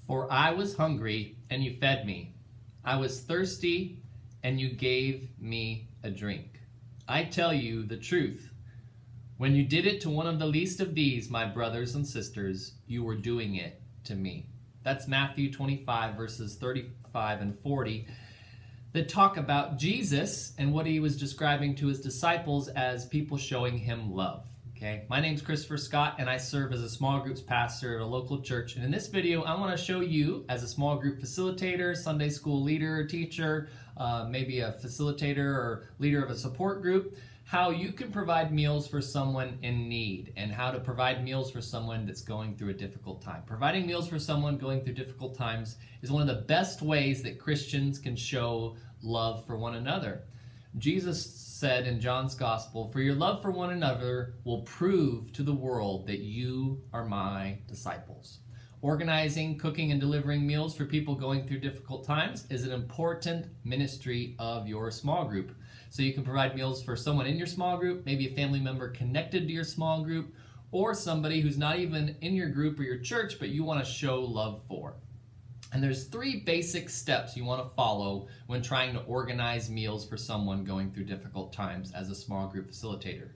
For I was hungry, and you fed me. I was thirsty, and you gave me a drink. I tell you the truth. When you did it to one of the least of these, my brothers and sisters, you were doing it to me. That's Matthew 25, verses 35 and 40, that talk about Jesus and what he was describing to his disciples as people showing him love. Okay, my name's Christopher Scott, and I serve as a small groups pastor at a local church. And in this video, I want to show you, as a small group facilitator, Sunday school leader, teacher, maybe a facilitator or leader of a support group, how you can provide meals for someone in need and how to provide meals for someone that's going through a difficult time. Providing meals for someone going through difficult times is one of the best ways that Christians can show love for one another. Jesus said in John's Gospel, "For your love for one another will prove to the world that you are my disciples." Organizing, cooking, and delivering meals for people going through difficult times is an important ministry of your small group. So you can provide meals for someone in your small group, maybe a family member connected to your small group, or somebody who's not even in your group or your church, but you want to show love for. And there's 3 basic steps you want to follow when trying to organize meals for someone going through difficult times as a small group facilitator.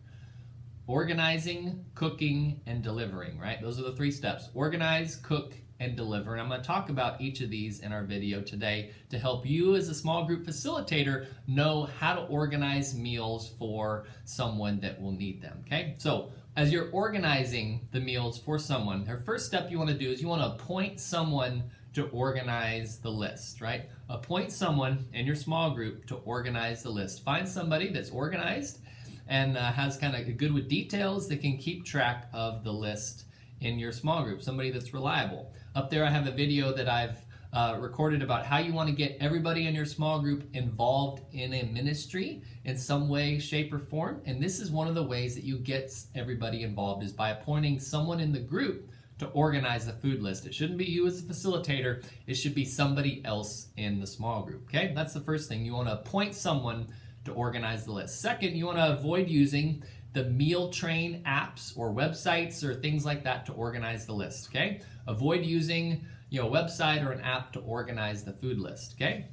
Organizing, cooking, and delivering, right? Those are the 3 steps. Organize, cook, and deliver. And I'm going to talk about each of these in our video today to help you as a small group facilitator know how to organize meals for someone that will need them, okay? So as you're organizing the meals for someone, the first step you want to do is you want to appoint someone to organize the list, right? Appoint someone in your small group to organize the list. Find somebody that's organized and has kind of good with details that can keep track of the list in your small group, somebody that's reliable. Up there I have a video that I've recorded about how you want to get everybody in your small group involved in a ministry in some way, shape, or form. And this is one of the ways that you get everybody involved is by appointing someone in the group to organize the food list. It shouldn't be you as a facilitator. It should be somebody else in the small group, okay? That's the first thing. You want to appoint someone to organize the list. Second, you want to avoid using the meal train apps or websites or things like that to organize the list, okay? Avoid using, a website or an app to organize the food list, okay?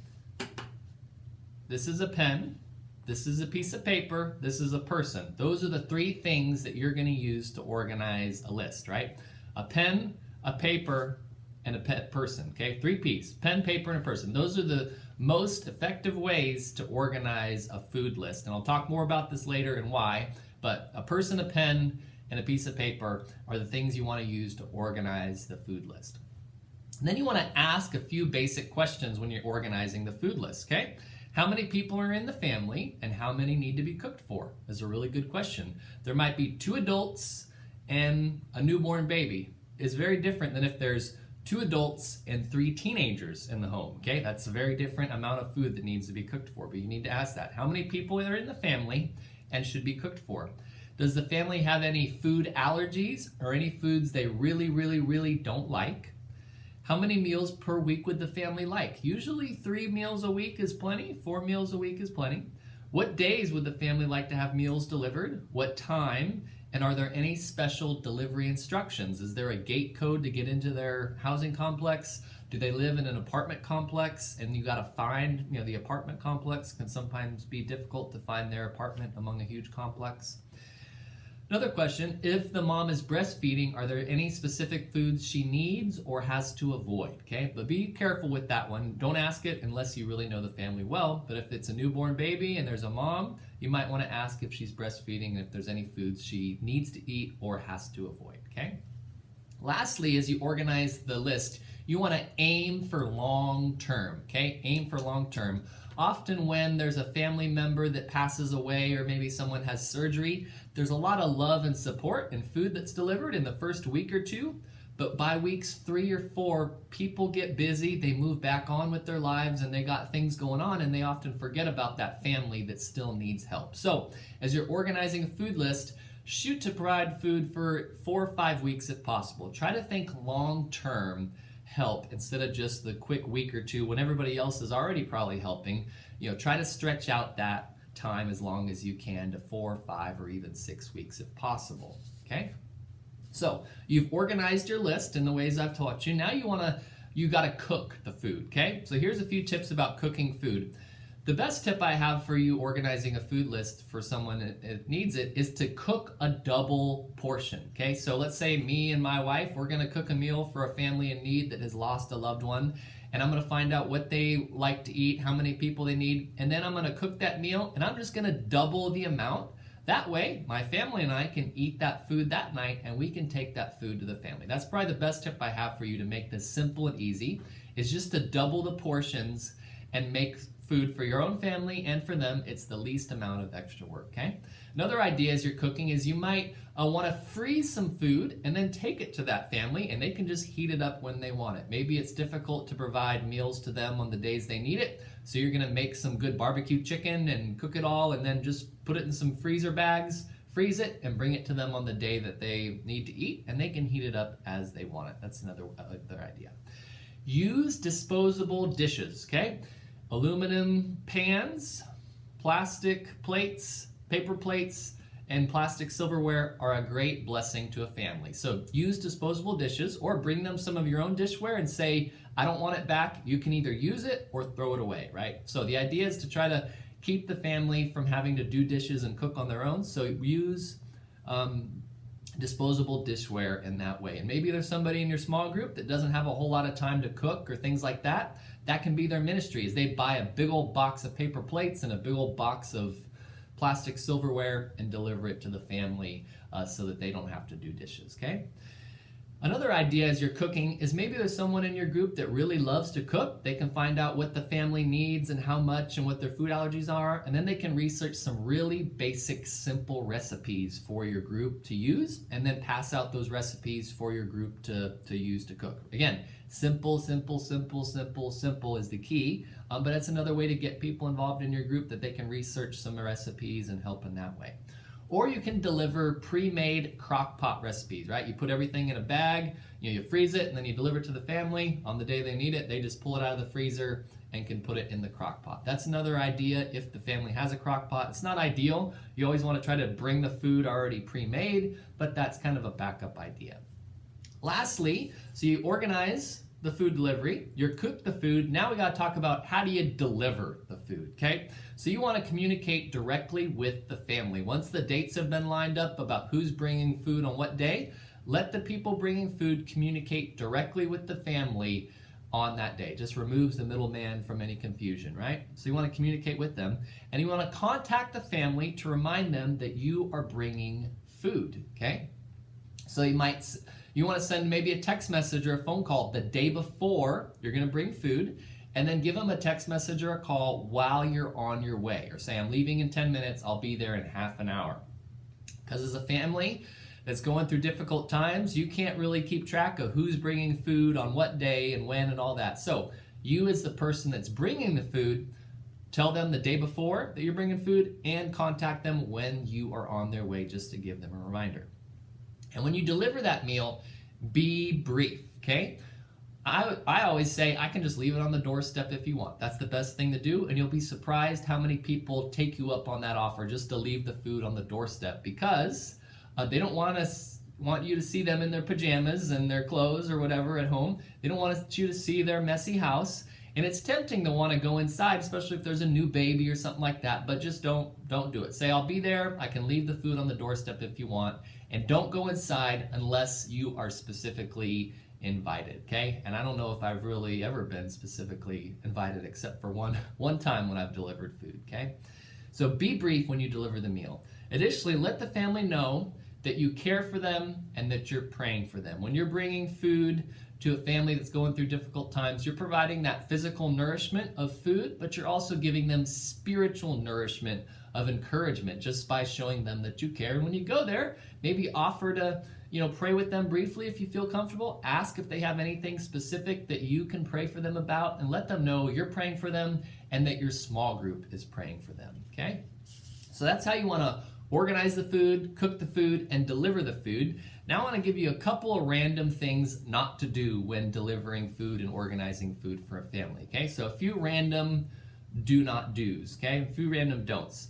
This is a pen. This is a piece of paper. This is a person. Those are the 3 things that you're going to use to organize a list, right? A pen, a paper, and a person, okay? 3 P's, pen, paper, and a person. Those are the most effective ways to organize a food list. And I'll talk more about this later and why, but a person, a pen, and a piece of paper are the things you want to use to organize the food list. And then you want to ask a few basic questions when you're organizing the food list, okay? How many people are in the family and how many need to be cooked for? Is a really good question. There might be 2 adults and a newborn baby. Is very different than if there's 2 adults and 3 teenagers in the home, okay? That's a very different amount of food that needs to be cooked for, but you need to ask that. How many people are in the family and should be cooked for? Does the family have any food allergies or any foods they really, really, really don't like? How many meals per week would the family like? Usually 3 meals a week is plenty, 4 meals a week is plenty. What days would the family like to have meals delivered? What time? And are there any special delivery instructions? Is there a gate code to get into their housing complex? Do they live in an apartment complex and you got to find, the apartment complex can sometimes be difficult to find their apartment among a huge complex. Another question, if the mom is breastfeeding, are there any specific foods she needs or has to avoid, okay? But be careful with that one. Don't ask it unless you really know the family well. But if it's a newborn baby and there's a mom, you might want to ask if she's breastfeeding and if there's any foods she needs to eat or has to avoid, okay? Lastly, as you organize the list, you want to aim for long term, okay? Aim for long term. Often when there's a family member that passes away or maybe someone has surgery, there's a lot of love and support and food that's delivered in the first week or 2, but by weeks 3 or 4, people get busy, they move back on with their lives and they got things going on and they often forget about that family that still needs help. So as you're organizing a food list, shoot to provide food for 4 or 5 weeks if possible. Try to think long-term help instead of just the quick week or 2 when everybody else is already probably helping. Try to stretch out that time as long as you can to 4, 5, or even 6 weeks if possible, okay? So you've organized your list in the ways I've taught you. Now you want to you got to cook the food, okay? So here's a few tips about cooking food. The best tip I have for you organizing a food list for someone that needs it is to cook a double portion, okay? So let's say me and my wife, we're gonna cook a meal for a family in need that has lost a loved one, and I'm gonna find out what they like to eat, how many people they need, and then I'm gonna cook that meal, and I'm just gonna double the amount. That way, my family and I can eat that food that night, and we can take that food to the family. That's probably the best tip I have for you to make this simple and easy, is just to double the portions and make food for your own family and for them. It's the least amount of extra work, okay? Another idea as you're cooking is you might want to freeze some food and then take it to that family, and they can just heat it up when they want it. Maybe it's difficult to provide meals to them on the days they need it, so you're gonna make some good barbecue chicken and cook it all and then just put it in some freezer bags, freeze it, and bring it to them on the day that they need to eat, and they can heat it up as they want it. That's another idea. Use disposable dishes, okay? Aluminum pans, plastic plates, paper plates, and plastic silverware are a great blessing to a family. So use disposable dishes, or bring them some of your own dishware and say, I don't want it back. You can either use it or throw it away, right? So the idea is to try to keep the family from having to do dishes and cook on their own. So use disposable dishware in that way. And maybe there's somebody in your small group that doesn't have a whole lot of time to cook or things like that. That can be their ministry, is they buy a big old box of paper plates and a big old box of plastic silverware and deliver it to the family so that they don't have to do dishes, okay? Another idea as you're cooking is maybe there's someone in your group that really loves to cook. They can find out what the family needs and how much and what their food allergies are, and then they can research some really basic, simple recipes for your group to use, and then pass out those recipes for your group to use to cook. Again, simple, simple, simple, simple, simple is the key, but it's another way to get people involved in your group that they can research some recipes and help in that way. Or you can deliver pre-made crock pot recipes, right? You put everything in a bag, you freeze it, and then you deliver it to the family. On the day they need it, they just pull it out of the freezer and can put it in the crock pot. That's another idea if the family has a crock pot. It's not ideal. You always want to try to bring the food already pre-made, but that's kind of a backup idea. Lastly, so you organize the food delivery, you cook the food. Now we got to talk about how do you deliver the food, okay? So you want to communicate directly with the family. Once the dates have been lined up about who's bringing food on what day, let the people bringing food communicate directly with the family on that day. Just removes the middleman from any confusion, right? So you want to communicate with them, and you want to contact the family to remind them that you are bringing food, okay? So you want to send maybe a text message or a phone call the day before you're going to bring food, and then give them a text message or a call while you're on your way, or say, I'm leaving in 10 minutes, I'll be there in half an hour. Because as a family that's going through difficult times, you can't really keep track of who's bringing food on what day and when and all that. So you, as the person that's bringing the food, tell them the day before that you're bringing food, and contact them when you are on their way, just to give them a reminder. And when you deliver that meal, be brief, okay? I always say I can just leave it on the doorstep if you want. That's the best thing to do, and you'll be surprised how many people take you up on that offer just to leave the food on the doorstep, because they don't want you to see them in their pajamas and their clothes or whatever at home. They don't want you to see their messy house, and it's tempting to want to go inside, especially if there's a new baby or something like that, but just don't do it. Say, I'll be there, I can leave the food on the doorstep if you want, and don't go inside unless you are specifically invited, okay? And I don't know if I've really ever been specifically invited except for one time when I've delivered food, okay? So be brief when you deliver the meal. Additionally, let the family know that you care for them and that you're praying for them. When you're bringing food to a family that's going through difficult times, you're providing that physical nourishment of food, but you're also giving them spiritual nourishment of encouragement just by showing them that you care. And when you go there, maybe offer to pray with them briefly if you feel comfortable. Ask if they have anything specific that you can pray for them about, and let them know you're praying for them and that your small group is praying for them, okay? So that's how you want to organize the food, cook the food, and deliver the food. Now I want to give you a couple of random things not to do when delivering food and organizing food for a family, okay? So a few random do not do's, okay? A few random don'ts.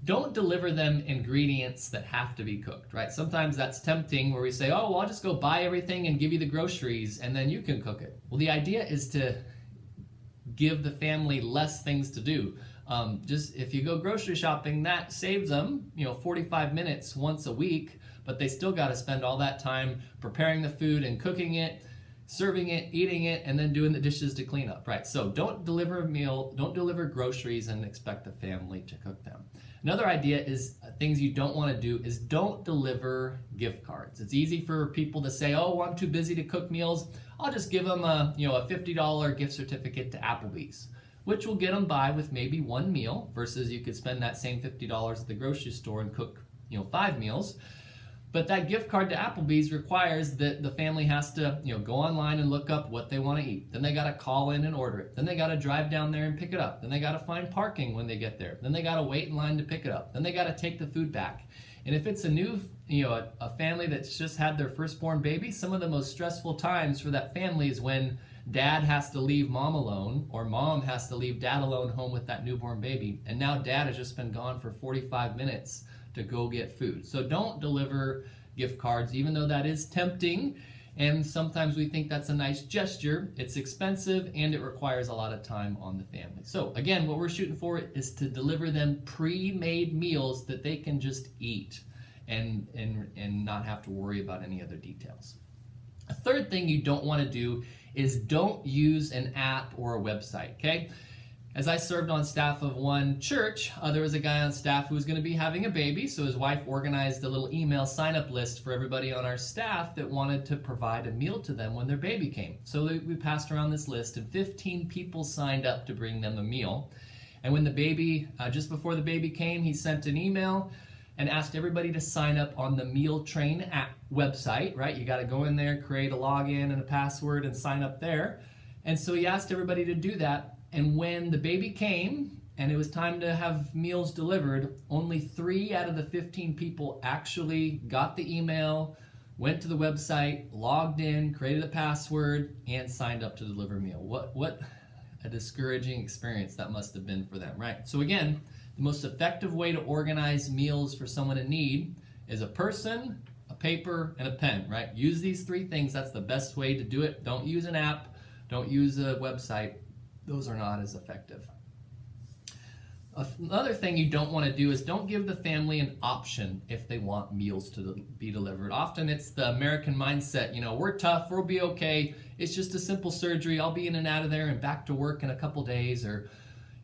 don't deliver them ingredients that have to be cooked, right? Sometimes that's tempting where we say, oh, well, I'll just go buy everything and give you the groceries and then you can cook it. Well, the idea is to give the family less things to do. Just if you go grocery shopping, that saves them, 45 minutes once a week, but they still got to spend all that time preparing the food and cooking it, serving it, eating it, and then doing the dishes to clean up, right? So don't deliver a meal, don't deliver groceries and expect the family to cook them. Another idea is things you don't want to do is don't deliver gift cards. It's easy for people to say, oh, well, I'm too busy to cook meals. I'll just give them a $50 gift certificate to Applebee's, which will get them by with maybe one meal versus you could spend that same $50 at the grocery store and cook 5 meals. But that gift card to Applebee's requires that the family has to, go online and look up what they want to eat. Then they got to call in and order it. Then they got to drive down there and pick it up. Then they got to find parking when they get there. Then they got to wait in line to pick it up. Then they got to take the food back. And if it's a new, a family that's just had their firstborn baby, some of the most stressful times for that family is when dad has to leave mom alone or mom has to leave dad alone home with that newborn baby. And now dad has just been gone for 45 minutes to go get food. So don't deliver gift cards, even though that is tempting. And sometimes we think that's a nice gesture. It's expensive and it requires a lot of time on the family. So again, what we're shooting for is to deliver them pre-made meals that they can just eat and not have to worry about any other details. A third thing you don't want to do is don't use an app or a website, okay? As I served on staff of one church, there was a guy on staff who was going to be having a baby, so his wife organized a little email sign-up list for everybody on our staff that wanted to provide a meal to them when their baby came. So we passed around this list, and 15 people signed up to bring them a meal. And when the baby, just before the baby came, he sent an email and asked everybody to sign up on the Meal Train app website, right? You got to go in there, create a login and a password, and sign up there. And so he asked everybody to do that. And when the baby came and it was time to have meals delivered, only 3 out of the 15 people actually got the email, went to the website, logged in, created a password, and signed up to deliver a meal. What a discouraging experience that must have been for them, right? So again, the most effective way to organize meals for someone in need is a person, a paper, and a pen, right? Use these 3 things. That's the best way to do it. Don't use an app. Don't use a website. Those are not as effective. Another thing you don't want to do is don't give the family an option if they want meals to be delivered. Often it's the American mindset, we're tough, we'll be okay, it's just a simple surgery, I'll be in and out of there and back to work in a couple days, or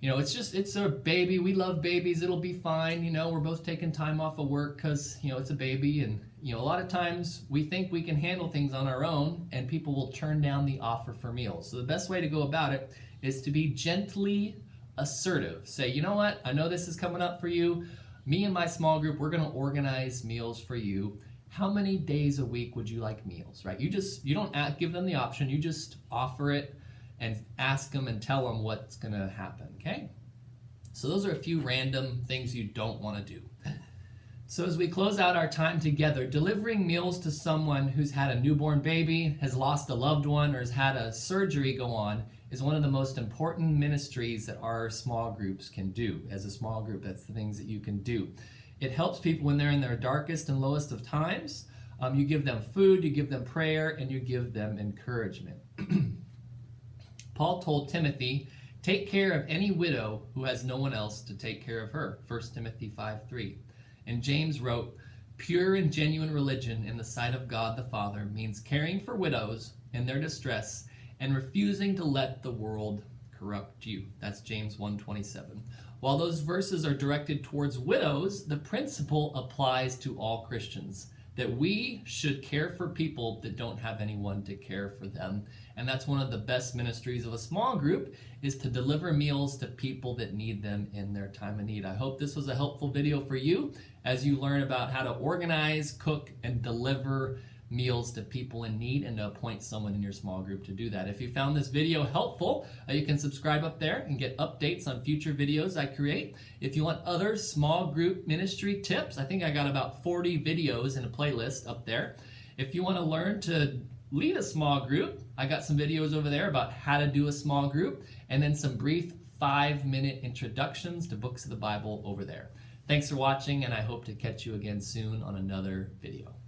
it's a baby, we love babies, it'll be fine, we're both taking time off of work because, it's a baby. And, a lot of times we think we can handle things on our own and people will turn down the offer for meals. So the best way to go about it is to be gently assertive. Say, you know what, I know this is coming up for you. Me and my small group, we're going to organize meals for you. How many days a week would you like meals, right? You don't give them the option, you just offer it and ask them and tell them what's going to happen, okay? So those are a few random things you don't want to do. So as we close out our time together, delivering meals to someone who's had a newborn baby, has lost a loved one, or has had a surgery go on is one of the most important ministries that our small groups can do. As a small group, that's the things that you can do. It helps people when they're in their darkest and lowest of times. You give them food, you give them prayer, and you give them encouragement. Paul told Timothy, take care of any widow who has no one else to take care of her, 1 Timothy 5:3. And James wrote, pure and genuine religion in the sight of God the Father means caring for widows in their distress and refusing to let the world corrupt you. That's James 1:27. While those verses are directed towards widows, the principle applies to all Christians, that we should care for people that don't have anyone to care for them. And that's one of the best ministries of a small group, is to deliver meals to people that need them in their time of need. I hope this was a helpful video for you as you learn about how to organize, cook, and deliver meals to people in need, and to appoint someone in your small group to do that. If you found this video helpful, you can subscribe up there and get updates on future videos I create. If you want other small group ministry tips, I think I got about 40 videos in a playlist up there. If you want to learn to lead a small group, I got some videos over there about how to do a small group, and then some brief 5-minute introductions to books of the Bible over there. Thanks for watching, and I hope to catch you again soon on another video.